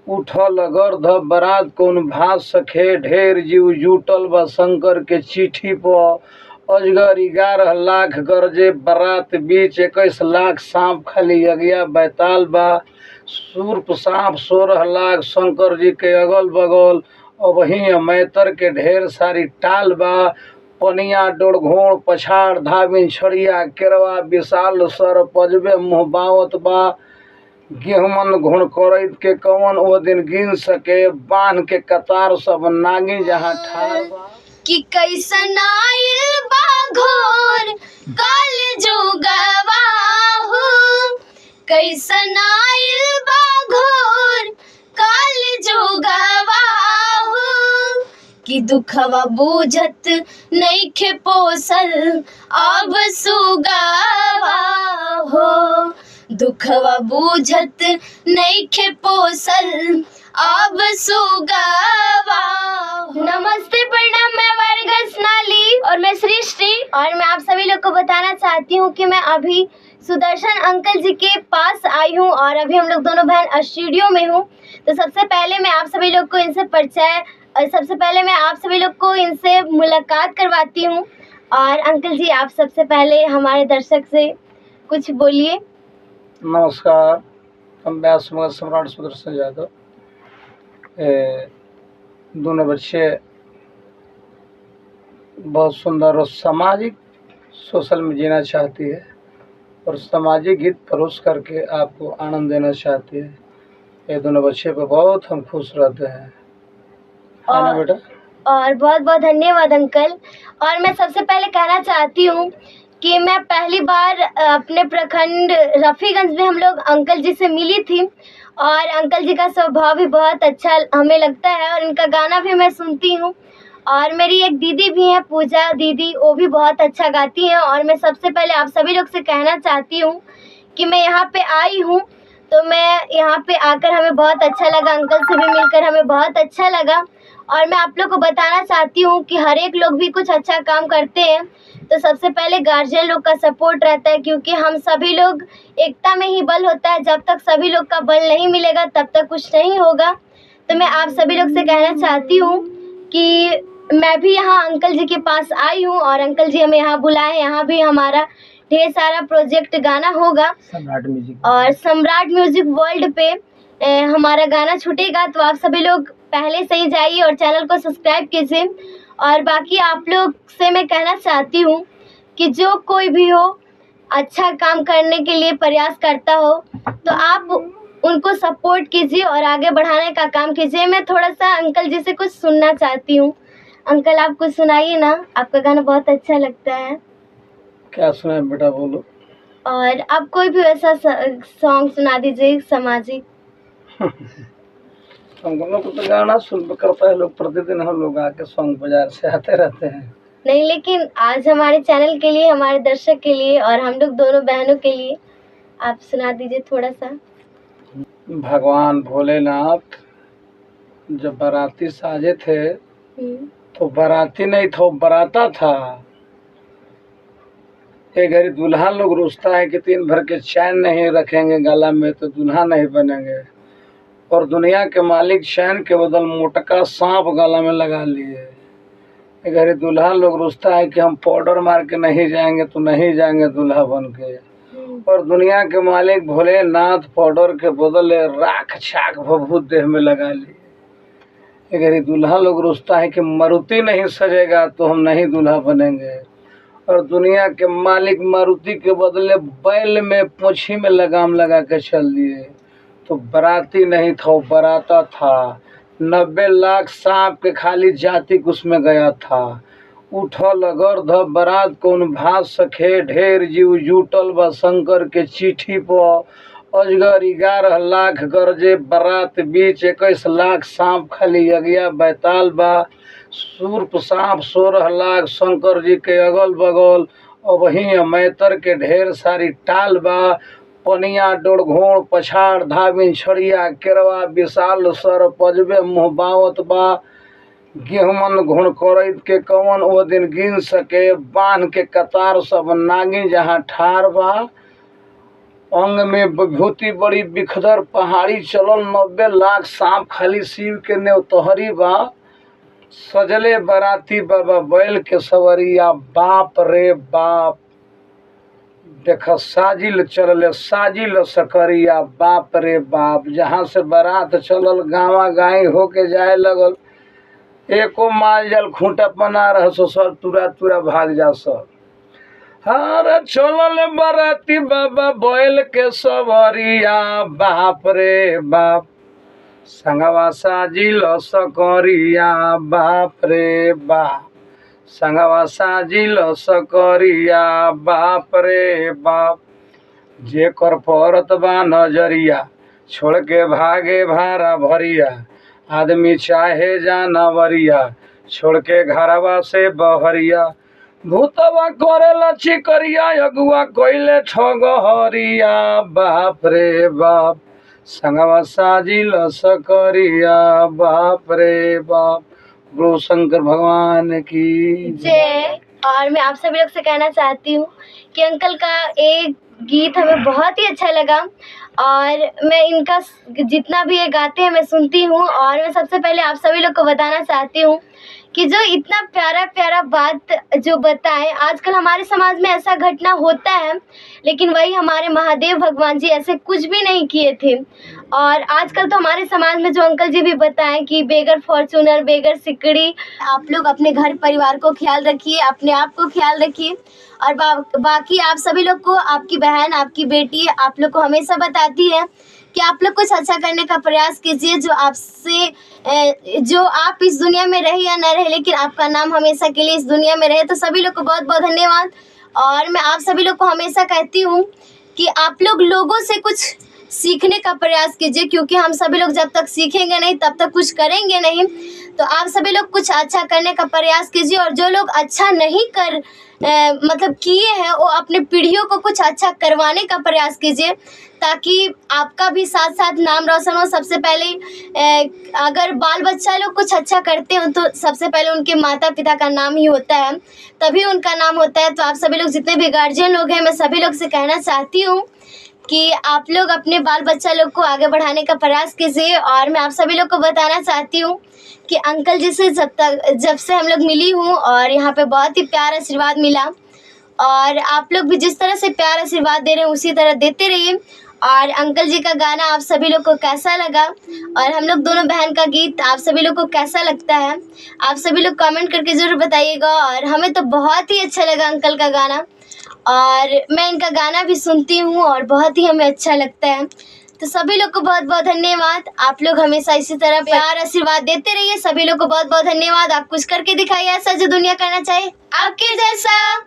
उठल गर्ध बरात कौन भात सखे, ढेर जीव जुटल बा शंकर के चिट्ठी पर। अजगर 11 लाख गरजे बरात बीच, 21 लाख सांप खाली अगिया बैताल बा। सूर्प सांप 16 लाख शंकर जी के अगल बगल, अबही मैतर के ढेर सारी टाल बा। पनिया डोड़घोड़ पछाड़ धाविन छड़िया, केरवा विशाल सर पजबे मुँह बावत बा। गेहूमन घुण करैत के कवन ओ दिन गिन सके, बांध के कतार सब नागी जहाँ ठार बा। कि कैसन आइल बा घोर काल जुगवा हो, कैसन आइल बा घोर काल जुगवा हो। कि दुखवा बूझत नइखे पोसल अब सुगवा हो, दुखवा बूझत नइखे पोसल अब सुगवा। नमस्ते, प्रणाम। मैं वर्गस नाली और मैं सृष्टि, और मैं आप सभी लोग को बताना चाहती हूँ कि मैं अभी सुदर्शन अंकल जी के पास आई हूँ और अभी हम लोग दोनों बहन स्टूडियो में हूँ। तो सबसे पहले मैं आप सभी लोग को इनसे मुलाकात करवाती हूँ। और अंकल जी, आप सबसे पहले हमारे दर्शक से कुछ बोलिए। नमस्कार, हम व्यास सम्राट सुदर्शन यादव। दोनों बच्चे बहुत सुंदर और सामाजिक सोशल में जीना चाहती है और सामाजिक गीत परोस करके आपको आनंद देना चाहती है। ये दोनों बच्चे पे बहुत हम खुश रहते हैं। है ना बेटा? और बहुत बहुत धन्यवाद अंकल। और मैं सबसे पहले कहना चाहती हूँ कि मैं पहली बार अपने प्रखंड रफीगंज में हम लोग अंकल जी से मिली थी और अंकल जी का स्वभाव भी बहुत अच्छा हमें लगता है और इनका गाना भी मैं सुनती हूँ। और मेरी एक दीदी भी है, पूजा दीदी, वो भी बहुत अच्छा गाती हैं। और मैं सबसे पहले आप सभी लोग से कहना चाहती हूँ कि मैं यहाँ पे आई हूँ, तो मैं यहाँ पे आकर हमें बहुत अच्छा लगा, अंकल से भी मिलकर हमें बहुत अच्छा लगा। और मैं आप लोग को बताना चाहती हूँ कि हर एक लोग भी कुछ अच्छा काम करते हैं तो सबसे पहले गार्जियन लोग का सपोर्ट रहता है, क्योंकि हम सभी लोग एकता में ही बल होता है। जब तक सभी लोग का बल नहीं मिलेगा तब तक कुछ नहीं होगा। तो मैं आप सभी लोग से कहना चाहती हूँ कि मैं भी यहाँ अंकल जी के पास आई हूँ और अंकल जी हमें यहाँ बुलाए। यहाँ भी हमारा ढेर सारा प्रोजेक्ट गाना होगा और सम्राट म्यूजिक वर्ल्ड पे हमारा गाना छूटेगा। तो आप सभी लोग पहले से ही जाइए और चैनल को सब्सक्राइब कीजिए। और बाकी आप लोग से मैं कहना चाहती हूँ कि जो कोई भी हो अच्छा काम करने के लिए प्रयास करता हो तो आप उनको सपोर्ट कीजिए और आगे बढ़ाने का काम कीजिए। मैं थोड़ा सा अंकल जी से कुछ सुनना चाहती हूँ। अंकल, आप कुछ सुनाइए ना, आपका गाना बहुत अच्छा लगता है। क्या सुनाए बेटा, बोलो। और आप कोई भी ऐसा सॉन्ग सुना दीजिए सामाजिक। हम लोग को तो गाना सुन करता है लोग, प्रतिदिन हम लोग आके सॉन्ग बाजार से आते रहते हैं। नहीं, लेकिन आज हमारे चैनल के लिए, हमारे दर्शक के लिए और हम लोग दोनों बहनों के लिए आप सुना दीजिए थोड़ा सा। भगवान भोलेनाथ जब बाराती साजे थे तो बाराती नहीं था, बराता था। एक घड़ी दूल्हा लोग रुसता है कि 3 भर के चैन नहीं रखेंगे गला में तो दूल्हा नहीं बनेंगे, और दुनिया के मालिक चैन के बदल मोटका सांप गला में लगा लिए। एक घड़ी दूल्हा लोग रुसता है कि हम पाउडर मार के नहीं जाएंगे तो नहीं जाएंगे दूल्हा बन के, और दुनिया के मालिक भोलेनाथ पाउडर के बदले राख छाक भभूत देह में लगा लिए। एक घड़ी दूल्हा लोग रुसता है कि मारुति नहीं सजेगा तो हम नहीं दूल्हा बनेंगे, और दुनिया के मालिक मारुति के बदले बैल में पूंछी में लगाम लगा के चल दिए। तो बराती नहीं था, वो बराता था। 90 लाख सांप के खाली जाति उसमें गया था। उठल गर्ध बरात कौन भात सखे, ढेर जीव जुटल बा शंकर के चिट्ठी पर। अजगर 11 लाख गरजे बरात बीच, 21 लाख सांप खाली अगिया बैताल बा। सूर्प सांप 16 लाख शंकर जी के अगल बगल, अबही मैतर के ढेर सारी टाल बा। पनिया डोड़घोड़ पछाड़ धाविन छड़िया, केरवा विशाल सर पजबे मुँह बावत बा। गेहूमन घुण करैत के कवन ओ दिन गिन सके, बांध के कतार सब नागी जहाँ ठार बा। अंग में विभूति बड़ी बिखदर पहाड़ी चलल 90 लाख सांप खाली शिव के नेवतहरी बा। सजले बराती बाबा बैल के सवरिया बाप रे बाप। देख साजिल चलले साजिल सकरिया बाप रे बाप। जहाँ से बारात चलल गाँवा गाय होके जाए लगल। एको माल जल खूंटा पना रह सर तुरा तुरा भाग जा सर। हर चलल बराती बाबा बैल के सवरिया बाप रे बाप। संगवा साजिल सकरिया बाप रे बाप। संगवा साजिल सकरिया बाप रे बाप। जेकर परत बा नजरिया छोड़ के भागे भारा भरिया। आदमी चाहे जानवरिया छोड़ के घरवा से बहरिया। भूतवा करेला चिकरिया अगुआ कोइले ठगहरिया बाप रे बाप। संगवा साजिल सकरिया बाप रे बाप। गुरु शंकर भगवान की जय। और मैं आप सभी लोग से कहना चाहती हूँ कि अंकल का एक गीत हमें बहुत ही अच्छा लगा और मैं इनका जितना भी ये गाते हैं मैं सुनती हूँ। और मैं सबसे पहले आप सभी लोग को बताना चाहती हूँ कि जो इतना प्यारा प्यारा बात जो बताएं। आजकल हमारे समाज में ऐसा घटना होता है लेकिन वही हमारे महादेव भगवान जी ऐसे कुछ भी नहीं किए थे। और आजकल तो हमारे समाज में जो अंकल जी भी बताएं कि बेगर फॉर्चूनर बेगर सिकड़ी। आप लोग अपने घर परिवार को ख्याल रखिए, अपने आप को ख्याल रखिए। और बाकी आप सभी लोग को आपकी बहन आपकी बेटी आप लोग को हमेशा बताती है कि आप लोग कुछ अच्छा करने का प्रयास कीजिए। जो आप इस दुनिया में रहे या न रहे लेकिन आपका नाम हमेशा के लिए इस दुनिया में रहे। तो सभी लोग को बहुत बहुत धन्यवाद। और मैं आप सभी लोग को हमेशा कहती हूँ कि आप लोग लोगों से कुछ सीखने का प्रयास कीजिए, क्योंकि हम सभी लोग जब तक सीखेंगे नहीं तब तक कुछ करेंगे नहीं। तो आप सभी लोग कुछ अच्छा करने का प्रयास कीजिए। और जो लोग अच्छा नहीं मतलब किए हैं वो अपने पीढ़ियों को कुछ अच्छा करवाने का प्रयास कीजिए, ताकि आपका भी साथ साथ नाम रोशन हो। सबसे पहले अगर बाल बच्चा लोग कुछ अच्छा करते हो तो सबसे पहले उनके माता पिता का नाम ही होता है, तभी उनका नाम होता है। तो आप सभी लोग जितने भी गार्जियन लोग हैं मैं सभी लोग से कहना चाहती हूँ कि आप लोग अपने बाल बच्चा लोग को आगे बढ़ाने का प्रयास कीजिए। और मैं आप सभी लोग को बताना चाहती हूँ कि अंकल जी से जब से हम लोग मिली हूँ और यहाँ पे बहुत ही प्यार आशीर्वाद मिला। और आप लोग भी जिस तरह से प्यार आशीर्वाद दे रहे हैं उसी तरह देते रहिए। और अंकल जी का गाना आप सभी लोग को कैसा लगा और हम लोग दोनों बहन का गीत आप सभी लोग को कैसा लगता है आप सभी लोग कमेंट करके ज़रूर बताइएगा। और हमें तो बहुत ही अच्छा लगा अंकल का गाना और मैं इनका गाना भी सुनती हूँ और बहुत ही हमें अच्छा लगता है। तो सभी लोग को बहुत बहुत धन्यवाद। आप लोग हमेशा इसी तरह प्यार आशीर्वाद देते रहिए। सभी लोग को बहुत बहुत धन्यवाद। आप कुछ करके दिखाइए ऐसा जो दुनिया करना चाहे आपके जैसा।